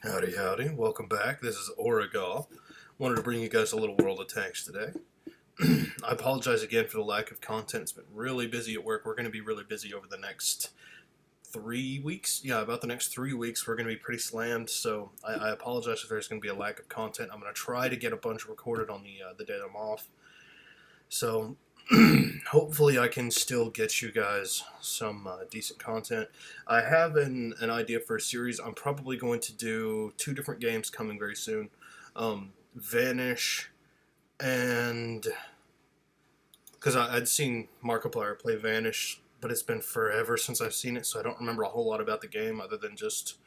Howdy, howdy. Welcome back. This is Aurigauh. Wanted to bring you guys a little World of Tanks today. I apologize again for the lack of content. It's been really busy at work. We're going to be really busy over the next 3 weeks. Yeah, about the next 3 weeks, we're going to be pretty slammed. So I apologize if there's going to be a lack of content. I'm going to try to get a bunch recorded on the day I'm off. So hopefully I can still get you guys some decent content. I have an idea for a series. I'm probably going to do 2 different games coming very soon. Vanish and... Because I'd seen Markiplier play Vanish, but it's been forever since I've seen it, so I don't remember a whole lot about the game other than just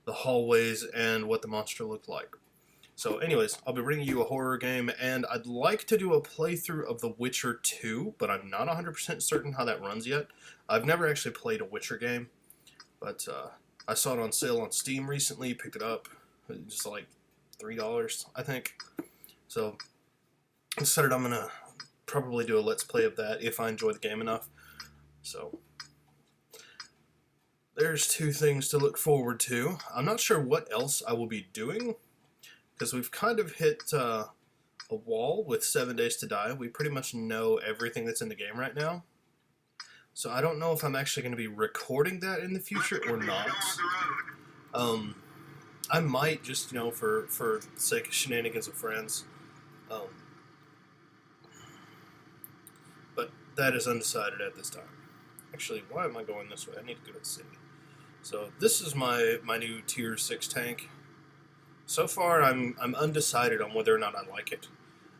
the hallways and what the monster looked like. So anyways, I'll be bringing you a horror game, and I'd like to do a playthrough of The Witcher 2, but I'm not 100% certain how that runs yet. I've never actually played a Witcher game, but I saw it on sale on Steam recently, picked it up, just like $3, I think. So I decided I'm going to probably do a Let's Play of that if I enjoy the game enough. So there's 2 things to look forward to. I'm not sure what else I will be doing, because we've kind of hit a wall with 7 Days to Die. We pretty much know everything that's in the game right now. So I don't know if I'm actually going to be recording that in the future or not. I might just, for the sake of shenanigans of friends. But that is undecided at this time. Actually, why am I going this way? I need to go to the city. So this is my new Tier 6 tank. So far, I'm undecided on whether or not I like it.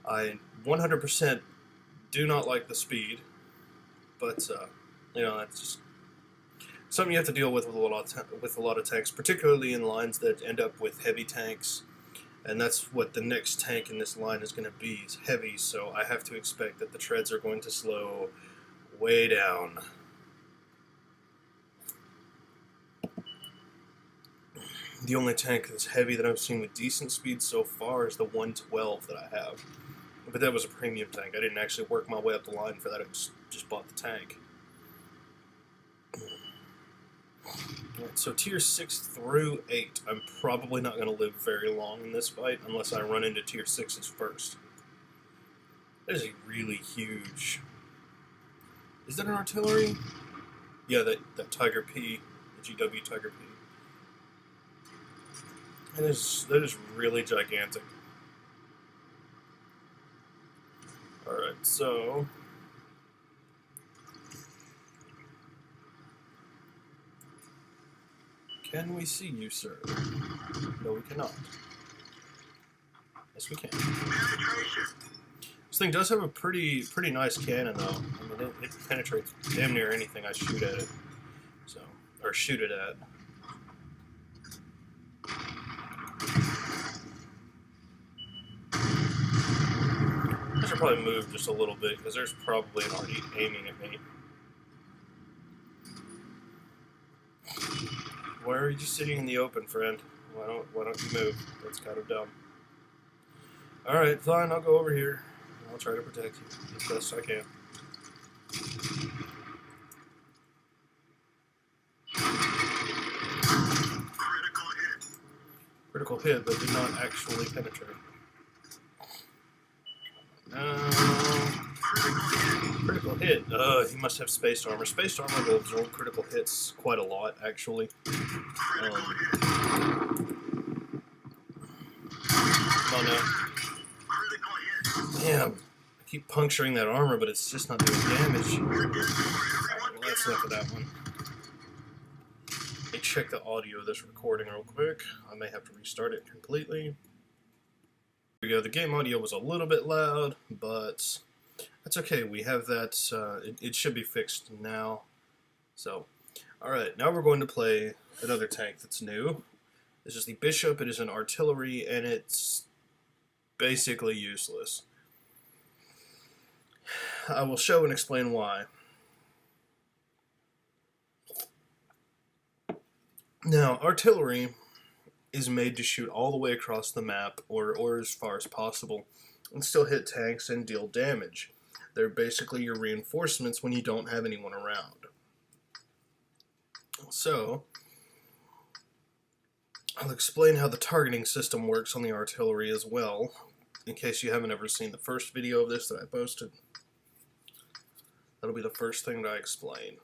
I 100% do not like the speed, but that's just something you have to deal with a lot of tanks, particularly in lines that end up with heavy tanks, and that's what the next tank in this line is going to be, is heavy. So I have to expect that the treads are going to slow way down. The only tank that's heavy that I've seen with decent speed so far is the 112 that I have. But that was a premium tank. I didn't actually work my way up the line for that. I just bought the tank. Right, so Tier 6 through 8. I'm probably not going to live very long in this fight unless I run into Tier 6s first. That is a really huge... Is that an artillery? Yeah, that Tiger P. The GW Tiger P. That is really gigantic. Alright, so... Can we see you, sir? No, we cannot. Yes, we can. This thing does have a pretty nice cannon, though. I mean, it penetrates damn near anything I shoot at it. So, or shoot it at. I should probably move just a little bit, because there's probably an already aiming at me. Why are you just sitting in the open, friend? Why don't you move? That's kind of dumb. Alright, fine, I'll go over here. I'll try to protect you as best I can. Critical hit, but did not actually penetrate. Critical hit. He must have spaced armor. Spaced armor will absorb critical hits quite a lot, actually. Come on now. Damn. I keep puncturing that armor, but it's just not doing damage. Alright, well, that's enough of that one. Let me check the audio of this recording real quick. I may have to restart it completely. Here we go. The game audio was a little bit loud, but that's okay. We have that. It should be fixed now. So, alright, now we're going to play another tank that's new. This is the Bishop. It is an artillery, and it's basically useless. I will show and explain why. Now, artillery is made to shoot all the way across the map, or as far as possible, and still hit tanks and deal damage. They're basically your reinforcements when you don't have anyone around. So, I'll explain how the targeting system works on the artillery as well, in case you haven't ever seen the first video of this that I posted. That'll be the first thing that I explain.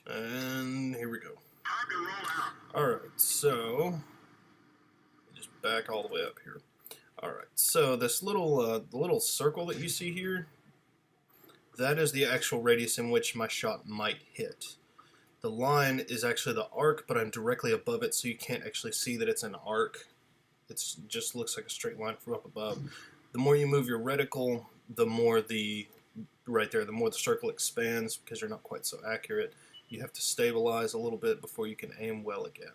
And here we go. Alright, so just back all the way up here. Alright, so this little circle that you see here, that is the actual radius in which my shot might hit. The line is actually the arc, but I'm directly above it, so you can't actually see that it's an arc. It just looks like a straight line from up above. The more you move your reticle, the more the more the circle expands, because you're not quite so accurate. You have to stabilize a little bit before you can aim well again.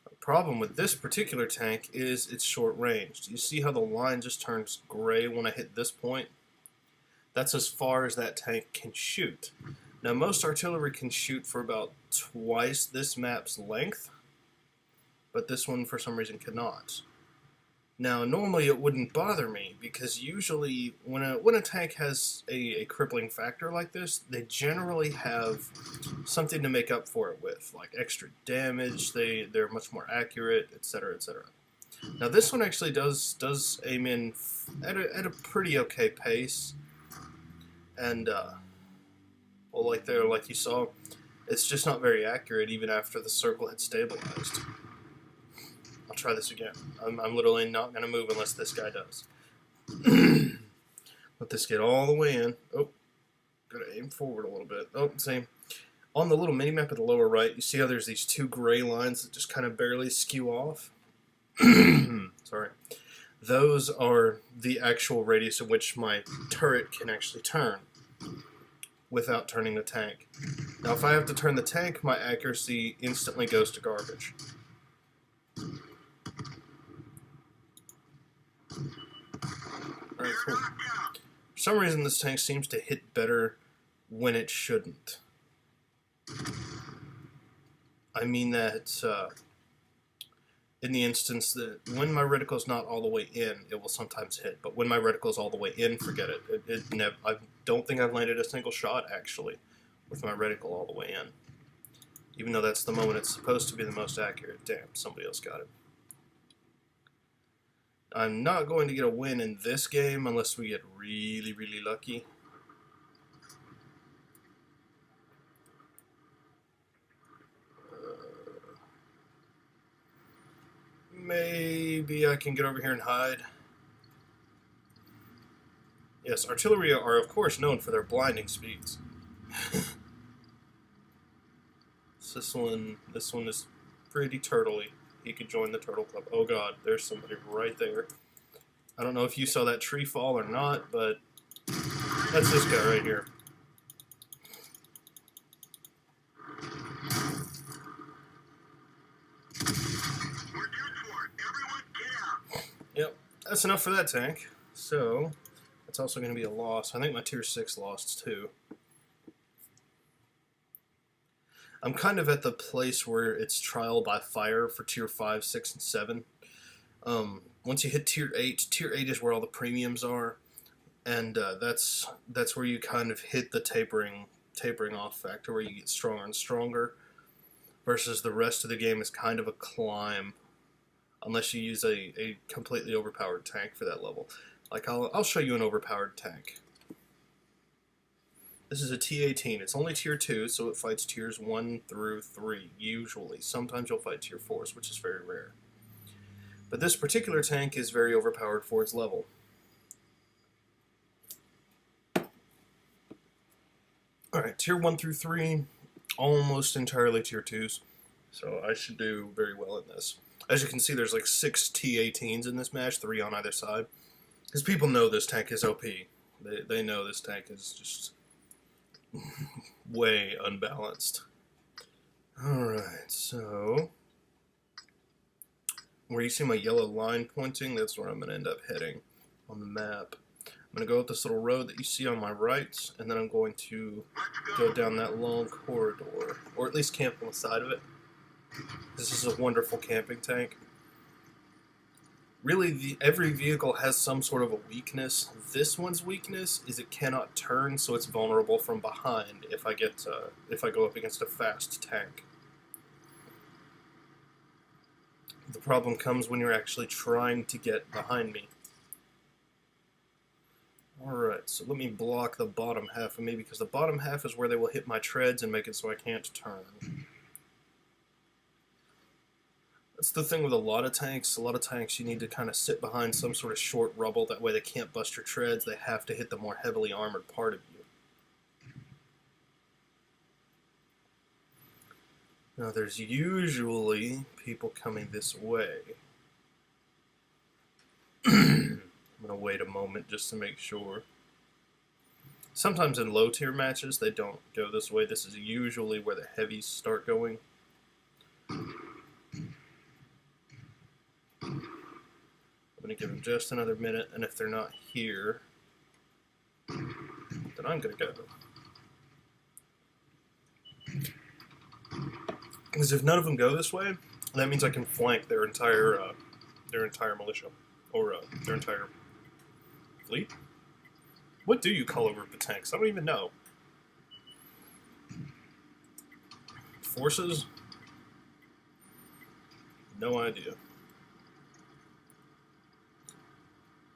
The problem with this particular tank is it's short range. You see how the line just turns gray when I hit this point? That's as far as that tank can shoot. Now most artillery can shoot for about twice this map's length, but this one for some reason cannot. Now normally it wouldn't bother me, because usually when a tank has a crippling factor like this, they generally have something to make up for it with, like extra damage, they're much more accurate, etc., etc. Now this one actually does aim in at a pretty okay pace, and well, like you saw, it's just not very accurate even after the circle had stabilized. I'll try this again. I'm literally not going to move unless this guy does. Let this get all the way in. Oh, gotta aim forward a little bit. Oh, same. On the little mini-map at the lower right, you see how there's these two gray lines that just kind of barely skew off? Sorry. Those are the actual radius in which my turret can actually turn without turning the tank. Now, if I have to turn the tank, my accuracy instantly goes to garbage. Alright, cool. For some reason, this tank seems to hit better when it shouldn't. I mean that in the instance that when my reticle is not all the way in, it will sometimes hit. But when my reticle is all the way in, forget it. I don't think I've landed a single shot, actually, with my reticle all the way in. Even though that's the moment it's supposed to be the most accurate. Damn, somebody else got it. I'm not going to get a win in this game unless we get really, really lucky. Maybe I can get over here and hide. Yes, artillery are of course known for their blinding speeds. This one is pretty turtley. He could join the turtle club. Oh god, there's somebody right there. I don't know if you saw that tree fall or not, but that's this guy right here. Yep, that's enough for that tank. So, that's also going to be a loss. I think my tier 6 lost too. I'm kind of at the place where it's trial by fire for tier 5, 6, and 7. Once you hit tier 8 is where all the premiums are, and that's where you kind of hit the tapering off factor, where you get stronger and stronger, versus the rest of the game is kind of a climb, unless you use a completely overpowered tank for that level. Like, I'll show you an overpowered tank. This is a T-18. It's only tier 2, so it fights tiers 1 through 3, usually. Sometimes you'll fight tier 4s, which is very rare. But this particular tank is very overpowered for its level. Alright, tier 1 through 3, almost entirely tier 2s, so I should do very well in this. As you can see, there's like 6 T-18s in this match, 3 on either side. Because people know this tank is OP. They know this tank is just way unbalanced. Alright, so where you see my yellow line pointing, that's where I'm going to end up heading on the map. I'm going to go up this little road that you see on my right, and then I'm going to go down that long corridor, or at least camp on the side of it. This is a wonderful camping tank. Really, every vehicle has some sort of a weakness. This one's weakness is it cannot turn, so it's vulnerable from behind if I go up against a fast tank. The problem comes when you're actually trying to get behind me. Alright, so let me block the bottom half of me, because the bottom half is where they will hit my treads and make it so I can't turn. That's the thing with a lot of tanks. A lot of tanks, you need to kind of sit behind some sort of short rubble. That way they can't bust your treads. They have to hit the more heavily armored part of you. Now, there's usually people coming this way. I'm going to wait a moment just to make sure. Sometimes in low-tier matches, they don't go this way. This is usually where the heavies start going. I'm going to give them just another minute, and if they're not here, then I'm going to go. Because if none of them go this way, that means I can flank their entire militia, or their entire fleet. What do you call a group of tanks? I don't even know. Forces? No idea.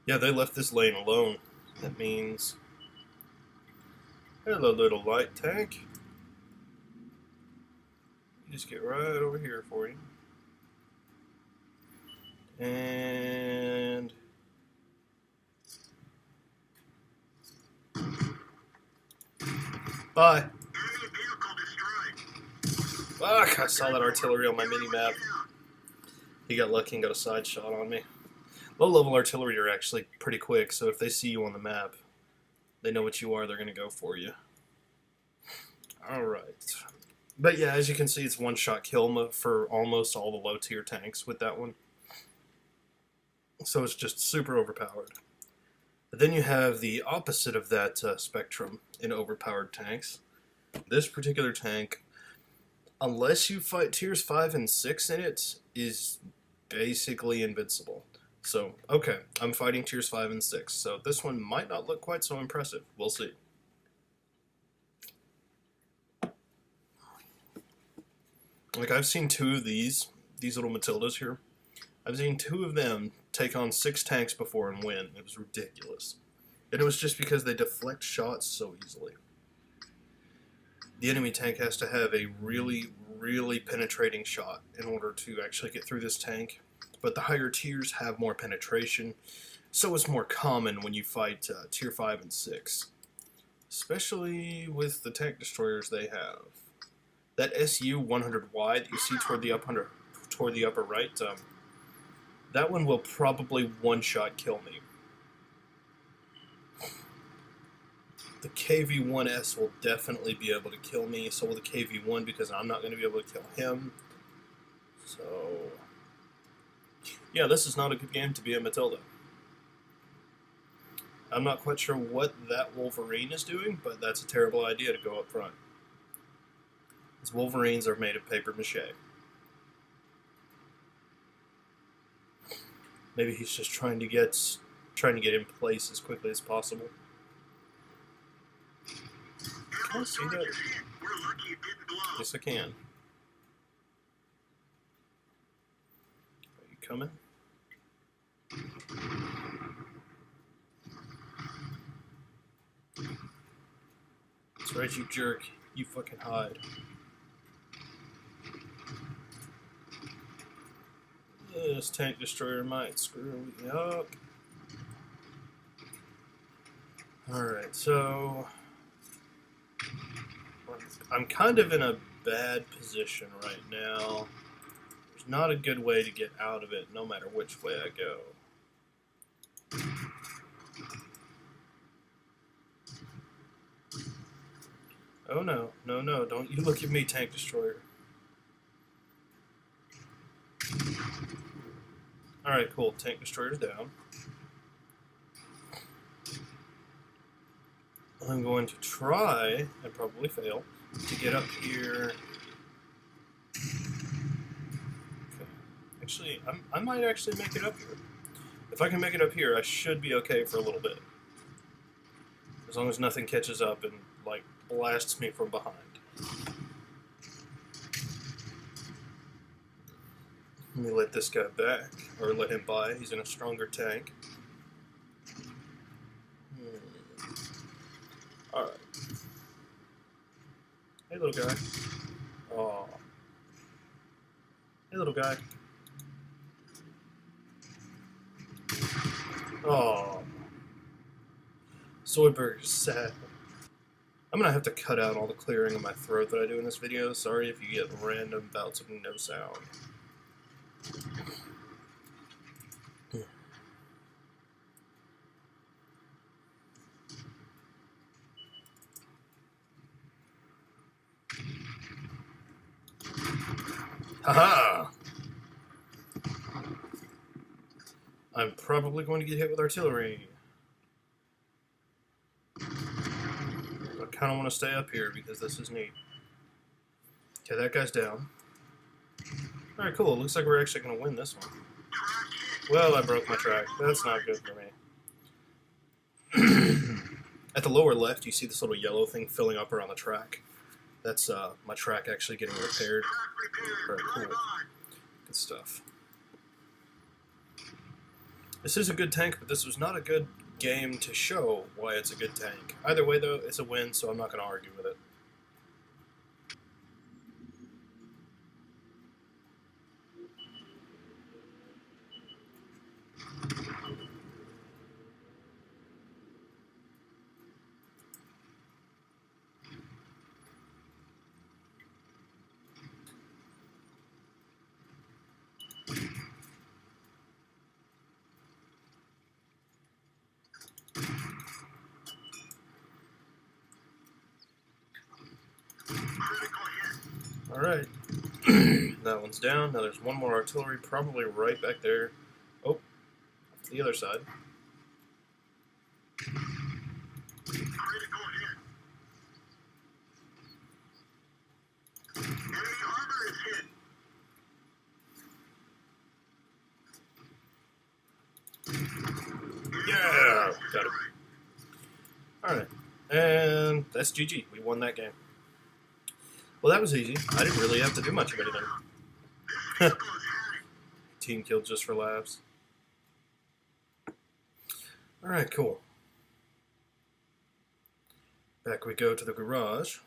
Yeah, they left this lane alone. That means... Hello, little light tank. Just get right over here for you. And... Bye. Fuck, I saw that artillery on my mini-map. He got lucky and got a side shot on me. Low-level artillery are actually pretty quick, so if they see you on the map, they know what you are, they're going to go for you. Alright. But yeah, as you can see, it's one-shot kill for almost all the low-tier tanks with that one. So it's just super overpowered. But then you have the opposite of that spectrum in overpowered tanks. This particular tank, unless you fight tiers 5 and 6 in it, is basically invincible. So, okay, I'm fighting tiers 5 and 6, so this one might not look quite so impressive. We'll see. Like, I've seen two of these little Matildas here. I've seen two of them take on 6 tanks before and win. It was ridiculous. And it was just because they deflect shots so easily. The enemy tank has to have a really, really penetrating shot in order to actually get through this tank. But the higher tiers have more penetration, so it's more common when you fight tier 5 and 6. Especially with the tank destroyers they have. That SU-100Y that you see toward the upper right, that one will probably one-shot kill me. The KV-1S will definitely be able to kill me, so will the KV-1 because I'm not going to be able to kill him. So, yeah, this is not a good game to be a Matilda. I'm not quite sure what that Wolverine is doing, but that's a terrible idea to go up front. These Wolverines are made of paper mache. Maybe he's just trying to get in place as quickly as possible. Can I see that? Yes, I can. Are you coming? That's right, you jerk. You fucking hide. This tank destroyer might screw me up. Alright, so... I'm kind of in a bad position right now. There's not a good way to get out of it, no matter which way I go. Oh no, no, no, don't you look at me, tank destroyer. Alright, cool, tank destroyer's down. I'm going to try, and probably fail, to get up here. Okay. Actually, I might actually make it up here. If I can make it up here, I should be okay for a little bit. As long as nothing catches up and, like, blasts me from behind. Let me let this guy back, or let him by. He's in a stronger tank. Alright. Hey, little guy. Oh. Hey, little guy. Oh. Zoidberg is sad. I'm gonna have to cut out all the clearing of my throat that I do in this video. Sorry if you get random bouts of no sound. Haha! I'm probably going to get hit with artillery. I kind of want to stay up here because this is neat. Okay, that guy's down. Alright, cool. It looks like we're actually going to win this one. Well, I broke my track. That's not good for me. At the lower left, you see this little yellow thing filling up around the track. That's my track actually getting repaired. Very cool. Good stuff. This is a good tank, but this was not a good game to show why it's a good tank. Either way, though, it's a win, so I'm not going to argue with it. Alright, that one's down. Now there's one more artillery, probably right back there. Oh, to the other side. Yeah! Got it. Alright, and that's GG. We won that game. Well, that was easy. I didn't really have to do much of anything. Team kill just for laughs. Alright, cool. Back we go to the garage.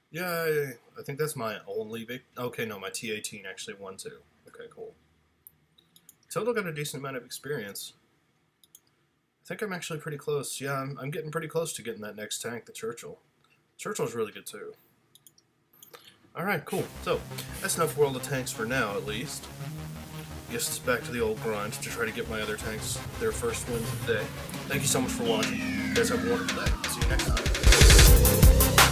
Yay! I think that's my only big... Okay, no, my T-18 actually won too. Okay, cool. Total got a decent amount of experience. I think I'm actually pretty close. Yeah, I'm getting pretty close to getting that next tank, the Churchill. Churchill's really good too. Alright, cool. So, that's enough World of Tanks for now, at least. I guess it's back to the old grind to try to get my other tanks their first wins of the day. Thank you so much for watching. You guys have a wonderful day. See you next time.